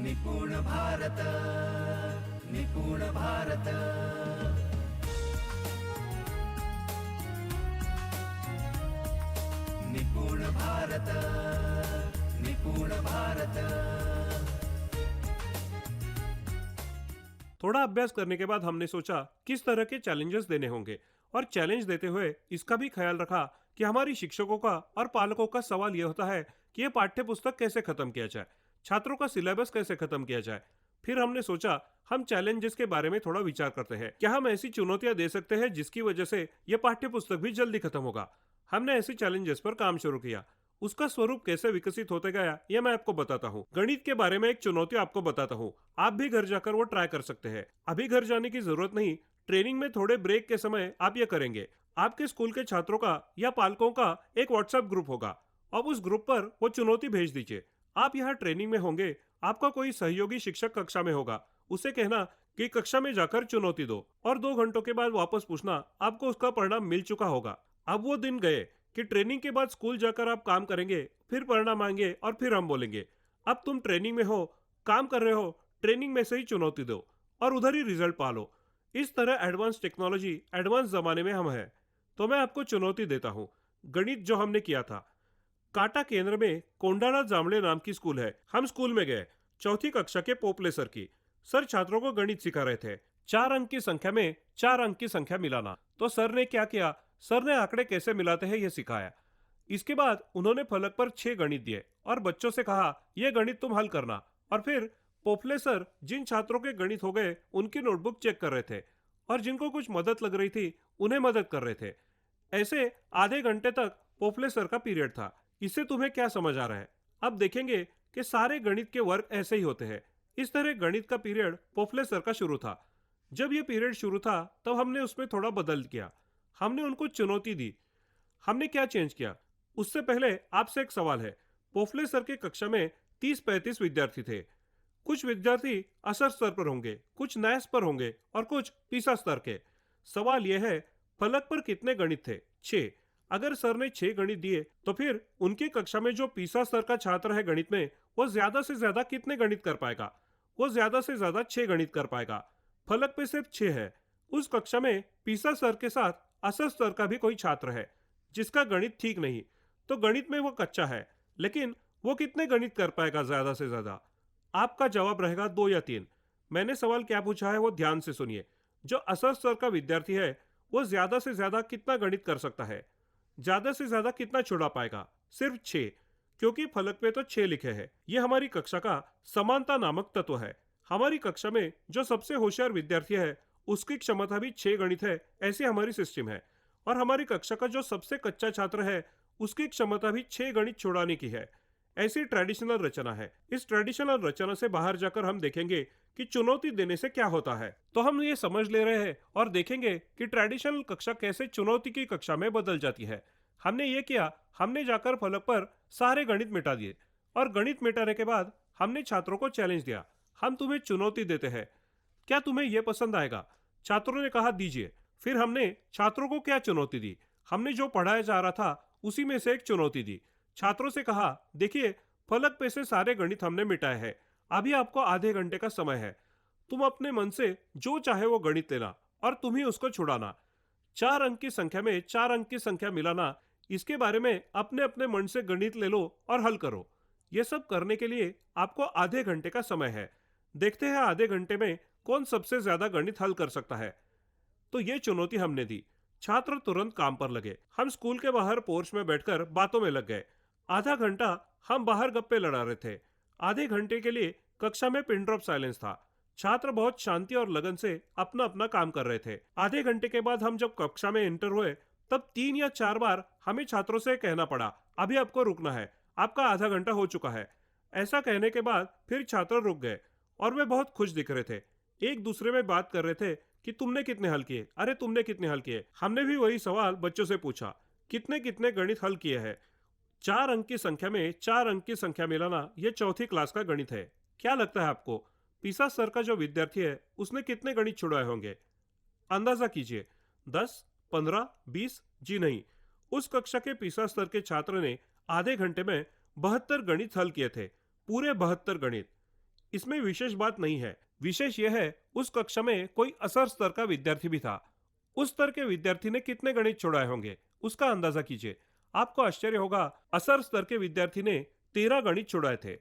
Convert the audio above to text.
निपुण भारत, निपुण भारत। निपुण भारत, निपुण भारत। थोड़ा अभ्यास करने के बाद हमने सोचा किस तरह के चैलेंजेस देने होंगे, और चैलेंज देते हुए इसका भी ख्याल रखा कि हमारी शिक्षकों का और पालकों का सवाल यह होता है कि यह पाठ्य पुस्तक कैसे खत्म किया जाए, छात्रों का सिलेबस कैसे खत्म किया जाए। फिर हमने सोचा हम चैलेंजेस के बारे में थोड़ा विचार करते हैं। क्या हम ऐसी चुनौतियां दे सकते हैं जिसकी वजह से यह पाठ्य पुस्तक भी जल्दी खत्म होगा। हमने ऐसी चैलेंजेस पर काम शुरू किया। उसका स्वरूप कैसे विकसित होते गया यह मैं आपको बताता हूँ। गणित के बारे में एक चुनौती आपको बताता हूँ, आप भी घर जाकर वो ट्राई कर सकते हैं। अभी घर जाने की जरूरत नहीं, ट्रेनिंग में थोड़े ब्रेक के समय आप ये करेंगे। आपके स्कूल के छात्रों का या पालकों का एक व्हाट्सएप ग्रुप होगा, अब उस ग्रुप पर वो चुनौती भेज दीजिए। आप यहाँ ट्रेनिंग में होंगे, आपका कोई सहयोगी शिक्षक कक्षा में होगा, उसे कहना कि कक्षा में जाकर चुनौती दो, और 2 घंटों के बाद वापस पूछना, आपको उसका परिणाम मिल चुका होगा। अब वो दिन गए कि ट्रेनिंग के बाद स्कूल जाकर आप काम करेंगे, फिर परिणाम आएंगे और फिर हम बोलेंगे अब तुम ट्रेनिंग में हो, काम कर रहे हो, ट्रेनिंग में से ही चुनौती दो और उधर ही रिजल्ट पालो। इस तरह एडवांस टेक्नोलॉजी, एडवांस जमाने में हम हैं। तो मैं आपको चुनौती देता हूँ। गणित जो हमने किया था, काटा केंद्र में कोंडाला जामले नाम की स्कूल है। हम स्कूल में गए, चौथी कक्षा के पोपले सर की। सर छात्रों को गणित सिखा रहे थे। 4 अंक की संख्या में 4 अंक की संख्या मिलाना। तो सर ने क्या किया, सर ने आंकड़े कैसे मिलाते हैं यह सिखाया। इसके बाद उन्होंने फलक पर 6 गणित दिए और बच्चों से कहा यह गणित तुम हल करना। और फिर पोपले सर जिन छात्रों के गणित हो गए उनकी नोटबुक चेक कर रहे थे, और जिनको कुछ मदद लग रही थी उन्हें मदद कर रहे थे। ऐसे आधे घंटे तक पोपले सर का पीरियड था। इससे तुम्हें क्या समझ आ रहा है? अब देखेंगे कि सारे गणित के वर्ग ऐसे ही होते हैं। इस तरह गणित का पीरियड पोपले सर का शुरू था। जब यह पीरियड शुरू था तब हमने उसमें थोड़ा बदल किया। हमने उनको चुनौती दी। हमने क्या चेंज किया? उससे पहले आपसे एक सवाल है। पोपले सर के कक्षा में 30-35 विद्यार्थी थे। कुछ विद्यार्थी असर स्तर पर होंगे, कुछ नैस पर होंगे और कुछ पीसा स्तर के। सवाल यह है, फलक पर कितने गणित थे? 6। अगर सर ने 6 गणित दिए तो फिर उनकी कक्षा में जो पीसा स्तर का छात्र है गणित में, वो ज्यादा से ज्यादा कितने गणित कर पाएगा? वो ज्यादा से ज्यादा 6 गणित कर पाएगा। फलक पे सिर्फ 6 है। उस कक्षा में पीसा स्तर के साथ असर स्तर का भी कोई छात्र है जिसका गणित ठीक नहीं, तो गणित में वो कच्चा है, लेकिन वो कितने गणित कर पाएगा ज्यादा से ज्यादा? आपका जवाब रहेगा 2 या 3। मैंने सवाल क्या पूछा है वो ध्यान से सुनिए। जो असर स्तर का विद्यार्थी है वो ज्यादा से ज्यादा कितना गणित कर सकता है? ज्यादा से ज्यादा कितना छुड़ा पाएगा? सिर्फ 6, क्योंकि फलक पे तो 6 लिखे हैं। ये हमारी कक्षा का समानता नामक तत्व है। हमारी कक्षा में जो सबसे होशियार विद्यार्थी है उसकी क्षमता भी 6 गणित है, ऐसी हमारी सिस्टम है। और हमारी कक्षा का जो सबसे कच्चा छात्र है उसकी क्षमता भी 6 गणित छुड़ाने की है। ऐसी ट्रेडिशनल रचना है। इस ट्रेडिशनल रचना से बाहर जाकर हम देखेंगे कि चुनौती देने से क्या होता है। तो हम ये समझ ले रहे हैं और देखेंगे कि ट्रेडिशनल कक्षा कैसे चुनौती की कक्षा में बदल जाती है। हमने ये किया, हमने जाकर फलक पर सारे गणित मिटा दिए, और गणित मिटाने के बाद हमने छात्रों को चैलेंज दिया, हम तुम्हें चुनौती देते हैं, क्या तुम्हें यह पसंद आएगा? छात्रों ने कहा दीजिए। फिर हमने छात्रों को क्या चुनौती दी? हमने जो पढ़ाया जा रहा था उसी में से एक चुनौती दी। छात्रों से कहा देखिए, फलक पे से सारे गणित हमने मिटाए हैं, अभी आपको आधे घंटे का समय है। तुम अपने मन से जो चाहे वो गणित लेना और तुम ही उसको छुड़ाना। 4 अंक की संख्या में 4 अंक की संख्या मिलाना, इसके बारे में अपने अपने मन से गणित ले लो और हल करो। ये सब करने के लिए आपको आधे घंटे का समय है। देखते हैं आधे घंटे में कौन सबसे ज्यादा गणित हल कर सकता है। तो ये चुनौती हमने दी। छात्र तुरंत काम पर लगे। हम स्कूल के बाहर पोर्च में बैठकर बातों में लग गए। आधा घंटा हम बाहर गप्पे लड़ा रहे थे। आधे घंटे के लिए कक्षा में पिन ड्रॉप साइलेंस था। छात्र बहुत शांति और लगन से अपना अपना काम कर रहे थे। आधे घंटे के बाद हम जब कक्षा में एंटर हुए तब 3 या 4 बार हमें छात्रों से कहना पड़ा अभी आपको रुकना है, आपका आधा घंटा हो चुका है। ऐसा कहने के बाद फिर छात्र रुक गए और वे बहुत खुश दिख रहे थे। एक दूसरे में बात कर रहे थे कि तुमने कितने हल किए, अरे तुमने कितने हल किए। हमने भी वही सवाल बच्चों से पूछा, कितने कितने गणित हल किए हैं। 4 अंक की संख्या में 4 अंक की संख्या मिलाना, यह चौथी क्लास का गणित है। क्या लगता है आपको, पीसा सर का जो विद्यार्थी है उसने कितने गणित छुड़ाए होंगे? अंदाजा कीजिए, 10, 15, 20? जी नहीं, उस कक्षा के पीसा स्तर के छात्र ने आधे घंटे में 72 गणित हल किए थे, पूरे 72 गणित। इसमें विशेष बात नहीं है। विशेष यह है उस कक्षा में कोई असर स्तर का विद्यार्थी भी था। उस स्तर के विद्यार्थी ने कितने गणित छुड़ाए होंगे, उसका अंदाजा कीजिए। आपको आश्चर्य होगा, असर स्तर के विद्यार्थी ने 13 गणित छुड़ाए थे।